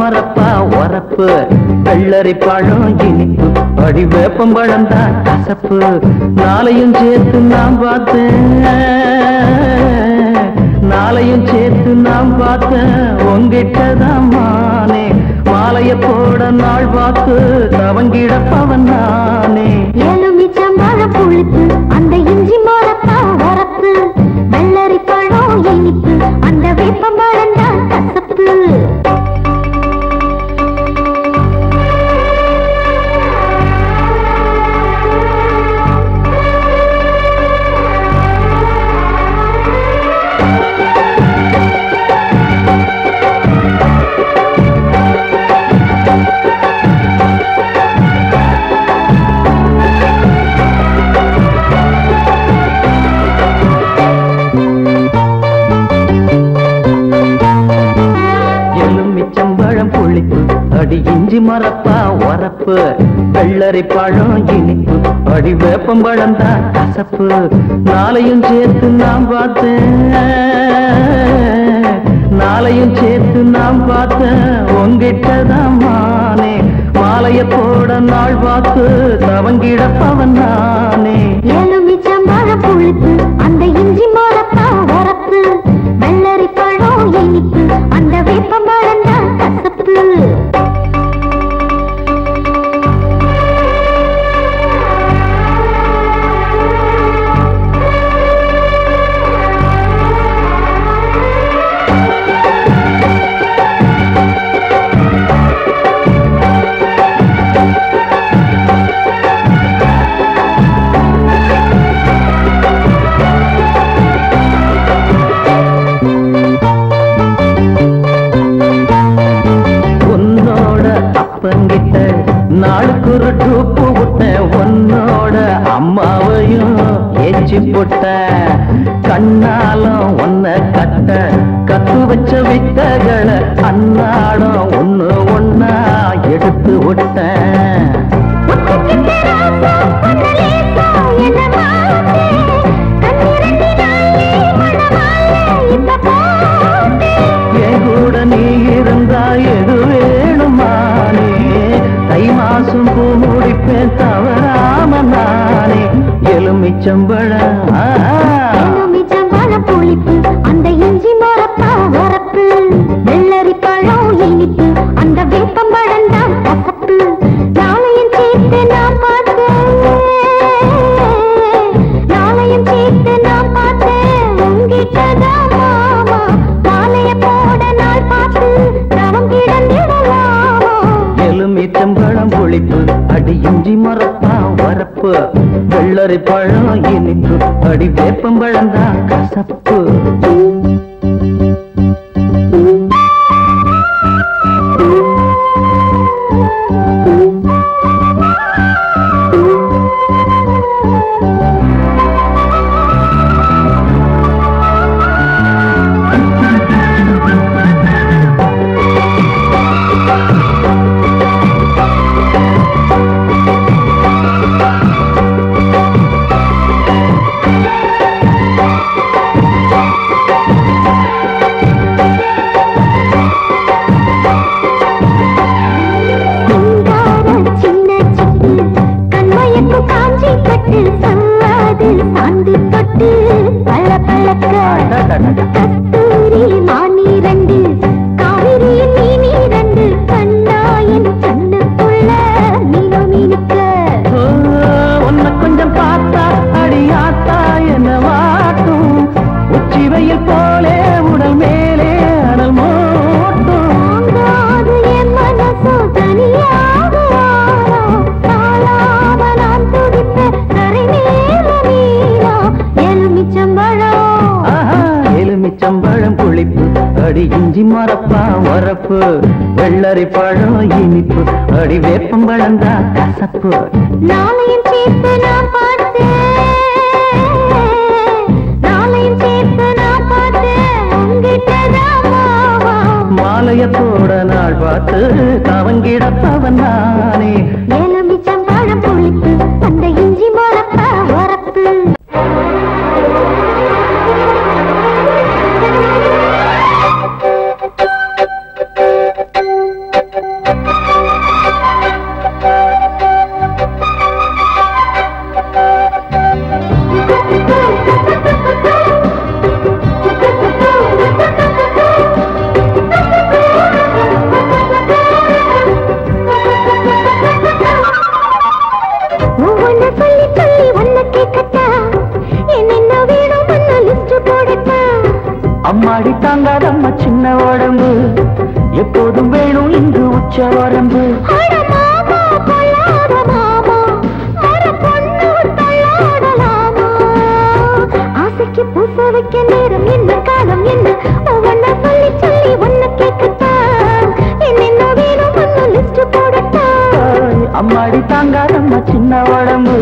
மரப்பா உரப்பு வெள்ளரி பழம் இனிப்பு அடி வேப்பம்பழம் தான் கசப்பு நாளையும் சேர்த்து நான் பார்த்தேன் நாளையும் சேர்த்து நான் பார்த்தேன் உங்கிட்டதான் மானே மாலைய போட நாள் பார்த்து தவங்கிடப்பவன் நானே எலுமிச்சம்பழம் புளிப்பு அந்த இஞ்சி மரப்பா உரப்பு வெள்ளரி பழம் இனிப்பு அந்த வேப்பம்பழம் தான் கசப்பு அடி இஞ்சி மரப்பா உரப்பு வெள்ளரி பழம் இனிப்பு அடி வேப்பம்பழம் தான் கசப்பு நாளையும் சேர்த்து நான் பார்த்தேன் நாளையும் சேர்த்து நான் பார்த்தேன் உங்கிட்டதான் மானே மாலைய போட நாள் பார்த்து தவங்கிடப்பவன் நானே எலுமிச்சம்பழம் புளிப்பு அந்த இஞ்சி மரப்பா உரப்பு வெள்ளரி பழம் இனிப்பு அந்த வேப்பம்பழம் தான் கசப்பு நாளுக்கு ஒரு டூப்பு விட்ட உன்னோட அம்மாவையும் ஏச்சி போட்ட கண்ணாலும் ஒன்ன கட்ட கத்து வச்ச வித்தகளை அன்னாடம் ஒண்ணு ஒன்னா எடுத்து விட்டேன் என் கூட நீ இருந்தா எது வேணுமானே தை மாசம் பூ முடிப்பேன் தவறாம நானே எலுமிச்சம்பழம் புளிப்பு அந்த இஞ்சி மரப்பா உரப்பு வெள்ளரி பழம் இனிப்பு அந்த வேப்பம்பழம் தான் கசப்பு நாளையும் சேர்த்து நான் பார்த்தேன் நாளையும் சேர்த்து நான் பார்த்தேன் உங்கிட்டதான் மாமா மாலைய போட நாள் பார்த்து தவம் கிடந்திடலாமா எலுமிச்சம்பழம் புளிப்பு அடி இஞ்சி மரப்பா உரப்பு வெள்ளரி பழம் இனிப்பு அடி வேப்பம்பழம் தான் கசப்பு கஸ்தூரி மானி ரெண்டு காவிரியின் மீனி ரெண்டு கண்ணாயின் கண்ணுக்குள்ள மீனோ மீனுக்க உன்னை கொஞ்சம் பார்த்தா அடியாத்தா என்ன வாட்டும் உச்சி வெயில் போலே உடல் மேலே அனல் மூட்டும் என் மனசோ தனியாக தாளாம நான் துடிப்பேன் கரை மேல மீனா எலுமிச்சம்பழம் எலுமிச்சம்பழம் புளிப்பு அடி இஞ்சி மரப்பா உரப்பு வெள்ளரி பழம் இனிப்பு அடி வேப்பம்பழம் தான் கசப்பு நாளையும் சேர்த்து நான் பார்த்தேன் நாளையும் சேர்த்து நான் பார்த்தேன் உங்கிட்டதான் மாமா மாலைய போட நாள் பார்த்து தவங்கிடப்பவன் நானே எலுமிச்சம்பழம் புளிப்பு அந்த இஞ்சி மரப்பா உரப்பு உச்ச வரம்பு. ஆசைக்கு பூச வைக்க நேரம் என்ன காலம் என்ன ஒவ்வொன்ன சொல்லி சொல்லி ஒன்ன கேட்கத்தான் என்னென்ன வேணும் ஒன்னு லிஸ்ட் போடத்தான். அம்மாடி தாங்காதம்மா சின்ன உடம்பு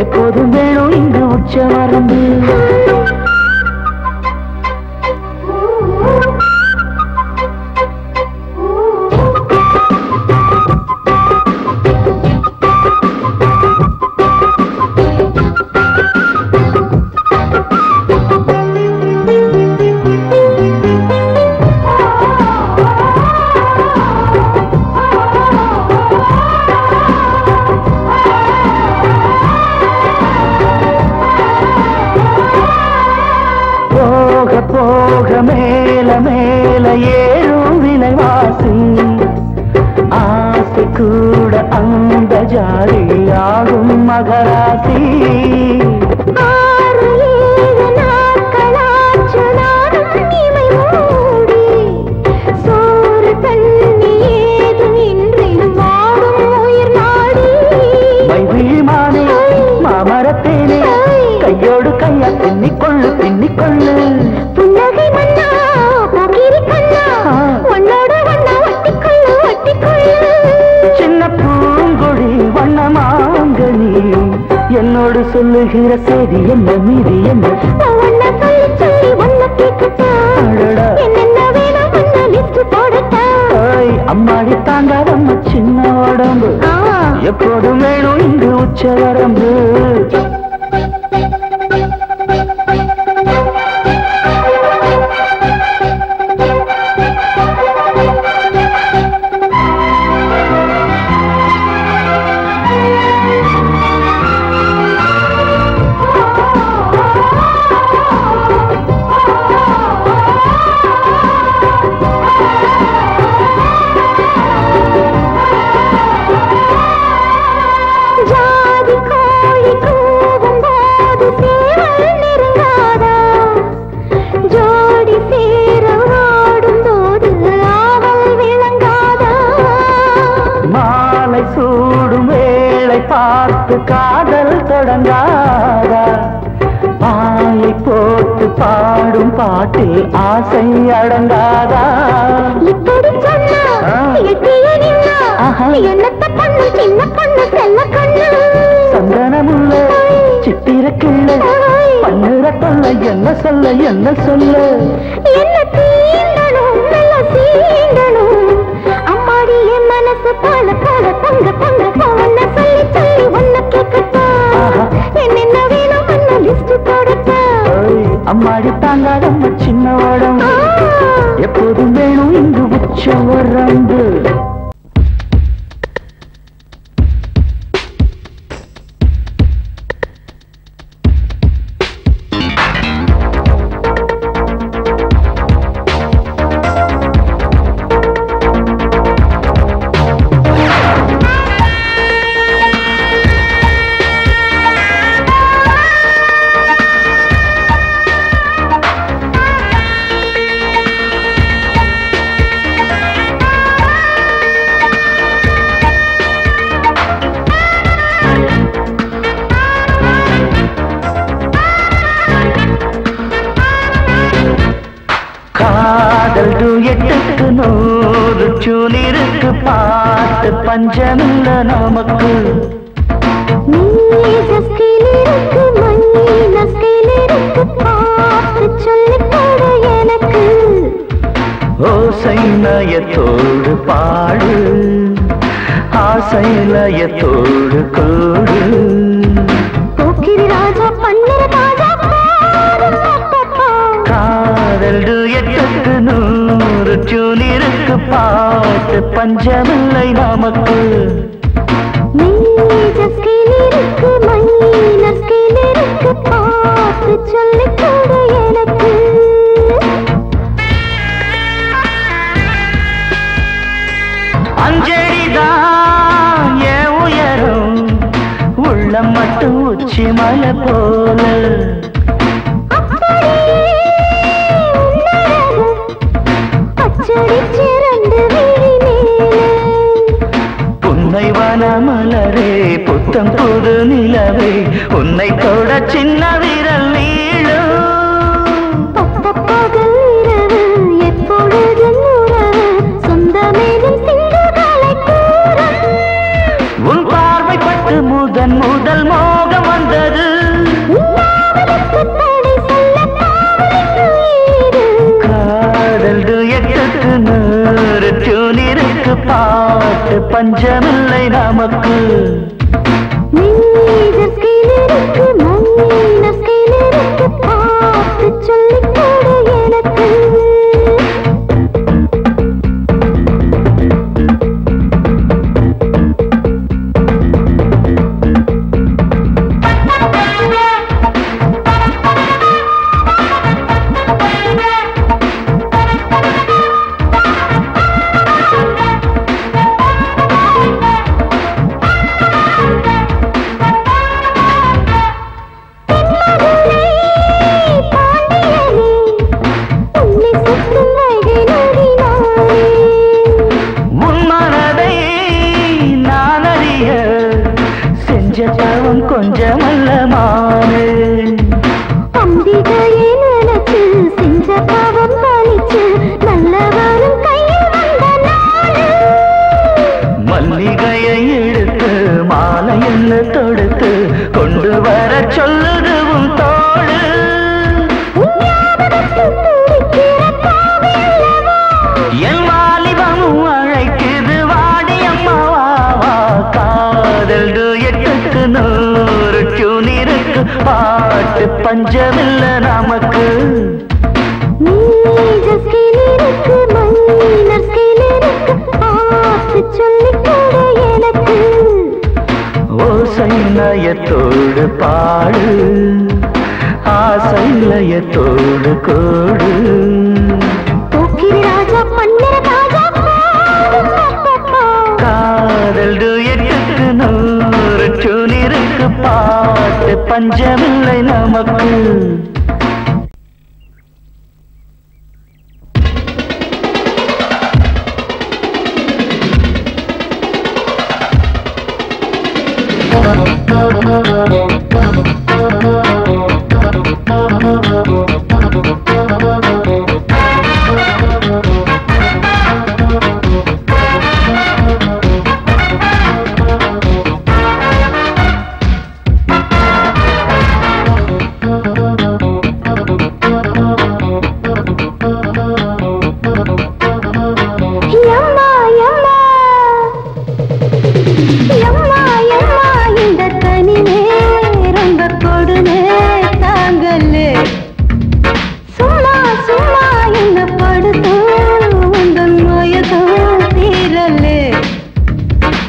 எப்போதும் வேணும் இங்கு உச்ச வரம்பு. மேல மேல ஏறும் விலைவாசி ஆசை கூட அந்த ஜாலியாகும் மகராசி. மைவிழிமானே மாமரத்தேனே கையோடு கையா பின்னிக்கொள்ளு பின்னிக்கொள்ளு. புன்னகை மன்னா போகிரி கண்ணா உன்னோட வண்ணா ஒட்டிக்கொள்ளு ஒட்டிக்கொள்ளு. சின்ன பூங்கொடி வண்ணமாங்கனி என்னோடு சொல்லுகிற செய்தி என்ன மீதி என்ன ஒன்ன சொல்லி சொல்லி ஒன்ன கேட்கத்தான் என்னென்ன வேணும் ஒன்ன லிஸ்ட் போடத்தான். அம்மாடி தாங்காதம்மா சின்ன உடம்பு எப்போதும் வேணும் இங்கு உச்ச வரம்பு. பார்த்து காதல் தொடங்காதா பாயை போட்டு பாடும் பாட்டில் ஆசை அடங்காதா. இப்படி சொன்னா என்னத்த பண்ணு சின்ன பண்ணு செல்ல கண்ணு சந்தனமுள்ள சித்திரக்கிள்ள பண்ணுற தொல்ல என்ன சொல்ல என்ன சொல்ல என்ன தீண்டணும் நல்ல சீண்டணும். அம்மாடி என் மனசு போல போல பொங்க பொங்க ஒன்ன சொல்லி சொல்லி ஒன்ன கேட்கத்தான் என்னென்ன வேணும் ஒன்ன லிஸ்ட் போடத்தான். அம்மாடி தாங்காதம்மா சின்ன உடம்பு எப்போதும் வேணும் இங்கு உச்ச வரம்பு. காதல் டூயட்டுக்கு 100 டியூன் இருக்கு பாட்டு பஞ்சமில்ல நமக்கு. இருக்கு பாட்டு சொல்லித்தர எனக்கு. ஓசை நயத்தோடு பாடு ஆசை லயத்தோடு கூடு. போக்கிரி ராஜா பன்னர ராஜா காதல் டூயட்டுக்கு 100 டியூன் இருக்கு பாட்டு பஞ்சமில்லை நமக்கு. இருக்கு பாட்டு சொல்லித்தர எனக்கு. அஞ்சடிதான் என் உயரம் உள்ளம் மட்டும் உச்சி மலை போல. அச்சடிச்சு 2 விழி மேல வானமலரே புத்தம் புது நிலவே உன்னை தொட சின்ன விரல் நீளும் பகல் இரவு எப்பொழுதும் உறவு சொந்தமேலும் சிந்துகளை கூறும் உன் பார்வைப்பட்டு முதல் மோகம் வந்தது காதல் எட்டுக்கு 100 டியூனிருக்கு பாட்டு பஞ்சமில்லை நமக்கு பாட்டு சொல்லிக் கொடு எனக்கு கொஞ்சமல்ல மானே அம்பிகையை நினைச்சு செஞ்ச பாவம் பாலிச்சு நல்லவரும் கையில் வந்த நாளு மல்லிகையை எடுத்து மாலையில் தொடுத்து கொண்டு வர சொல்லுது உன் தோடு என் வாலிபமும் அழைக்குது வாடி அம்மாவா காதல் எட்டுக்கு 100 டியூனிருக்கு பாட்டு பஞ்சமில்ல நமக்கு எனக்கு ஓசைலயத்தோடு பாடு ஆசைலயத்தோடு கோடு ராஜா பன்னர ராஜா காதல் எட்டுக்கு 100 டியூனிருக்கு பாட்டு பஞ்சமில்லை நமக்கு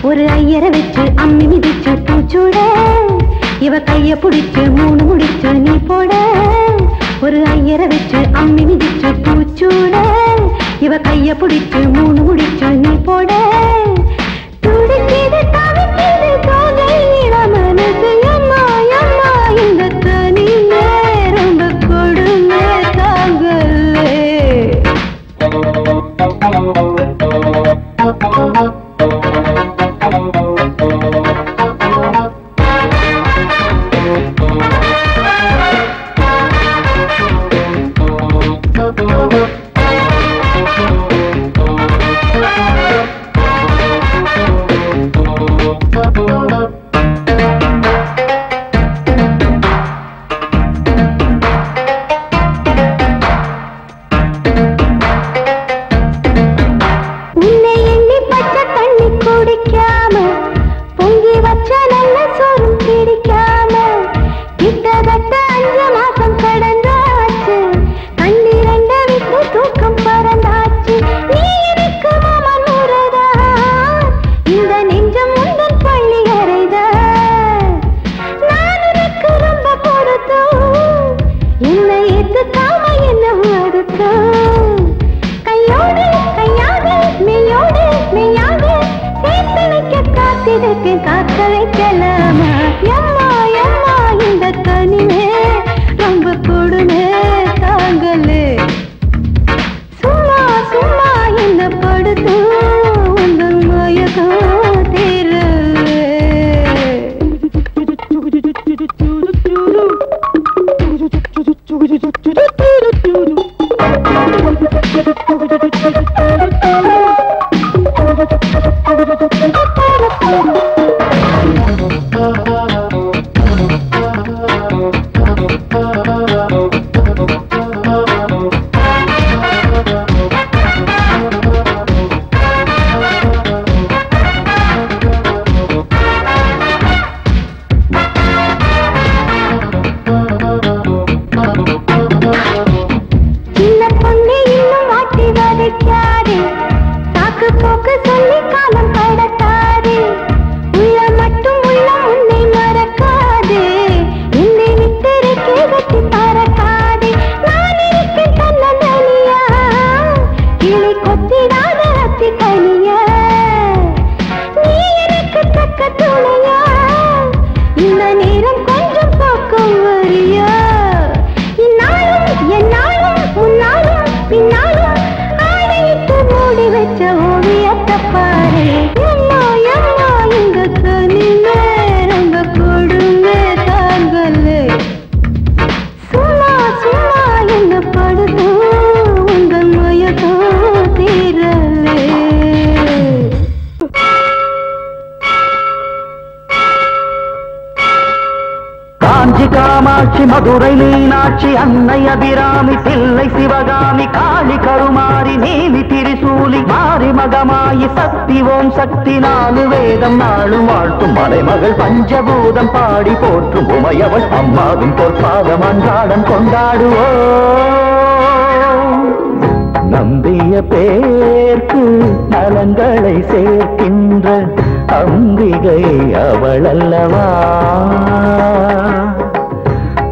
ஒரு ஐயரை வச்சு அம்மி மிதிச்சு பூச்சூட இவ கைய புடிச்சு 3 முடிச்சு நீ போட ஒரு ஐயரை வச்சு அம்மி மிதிச்சு பூச்சூட இவ கைய புடிச்சு 3 முடிச்சு நீ போட துடிக்கிது தவிக்கிது தோகையில மனசு அம்மா அம்மா இந்த தனி ரொம்ப கொடுமை தாங்கலே காமாட்சி, மதுரை மீனாட்சி, அன்னை அபிராமி, தில்லை சிவகாமி, காளி கருமாரி, நீலி திரிசூலி, மாரி மகமாயி, சக்தி ஓம் சக்தி, 4 வேதம் நாளும் வாழ்த்தும் மலைமகள், பஞ்சபூதம் பாடி போற்றும் உமையவள், அம்மாவின் பொற்பாதம் அன்றாடம் கொண்டாடுவோம். நம்பிய பேர்க்கு நலங்களை சேர்க்கின்ற அம்பிகை அவளல்லவா,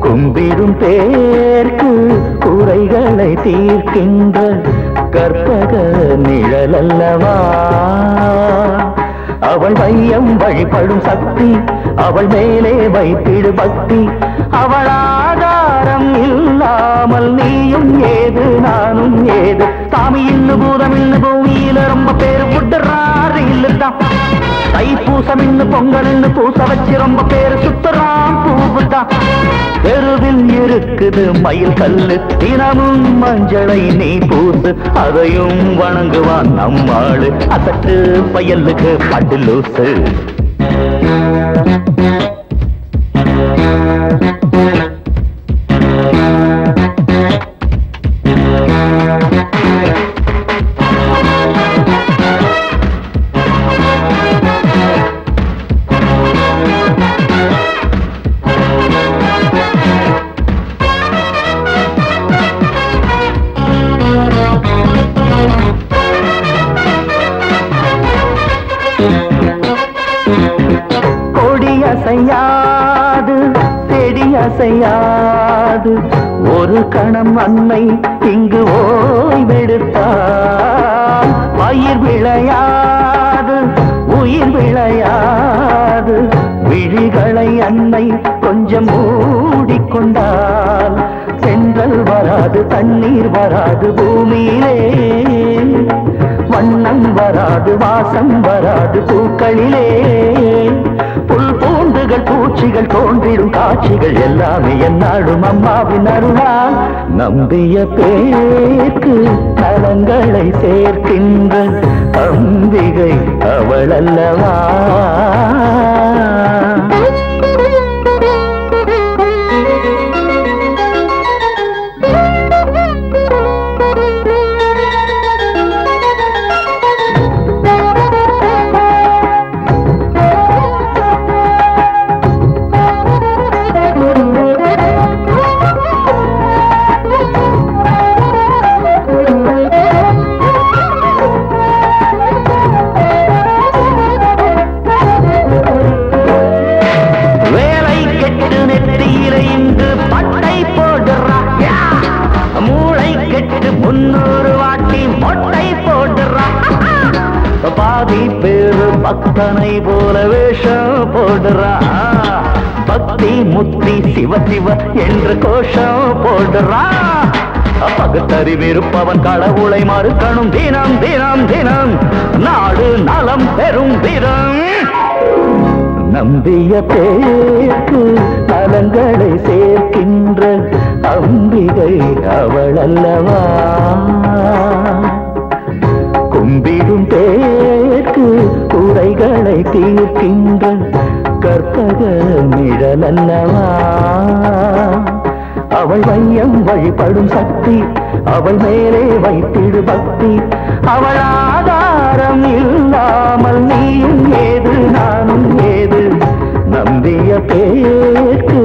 கும்பிடும் பேர்க்கு குறைகளை தீர்க்கின்ற கற்பக நிழலல்லவா. அவள் வையம் வழிபடும் சக்தி, அவள் மேலே வைத்திடு பக்தி, அவள் ஆதாரம் இல்லாமல் நீயும் ஏது நானும் ஏது. சாமி இன்னு பூதம் இன்னு பூமியில ரொம்ப பேரு விட்டுறாரு இல்லுதான். தைப்பூசம் இன்னு பொங்கல் இன்னு பூச வச்சு ரொம்ப பேரு சுத்துறான் பூவுதான். தெருவில் இருக்குது மயில் கல்லு, தினமும் மஞ்சளை நீ பூசு, அதையும் வணங்குவான் நம்மாளு. அசட்டு பயலுக்கு பட்டு லூசு. கொடியசையாது செடியசையாது, ஒரு கணம் அன்னை இங்கு ஓய்வெடுத்தார். பயிர் விளையாது உயிர் விளையாது, விழிகளை அன்னை கொஞ்சம் மூடிக்கொண்டால் சென்றல் வராது தண்ணீர் வராது பூமியிலே, வண்ணம் வராது வாசம் வராது பூக்களிலே. புல் பூண்டுகள் பூச்சிகள் தோன்றிடும் காட்சிகள் எல்லாமே என்னாடும் அம்மாவின் அருளால். நம்பிய பேர்க்கு நலங்களை சேர்க்கின்ற அம்பிகை அவளல்லவா. பக்தனை போல வேஷம் போடுறா, பக்தி முத்தி சிவ சிவ என்று கோஷம் போடுறா. பகுத்தறிவிருப்பவன் கடவுளை மறுக்கணும் தினம் தினம் தினம், நாடு நலம் பெறும் வீரம். நம்பிய பேர்க்கு நலங்களை சேர்க்கின்ற அம்பிகை அவளல்லவா, கும்பிடும் பேர்க்கு குறைகளை தீர்க்கின்ற கற்பக நிழலல்லவா. அவள் வையம் வழிபடும் சக்தி, அவள் மேலே வைத்திடு பக்தி, அவள் ஆதாரம் இல்லாமல் நீயும் ஏது நானும் ஏது. நம்பிய பேர்க்கு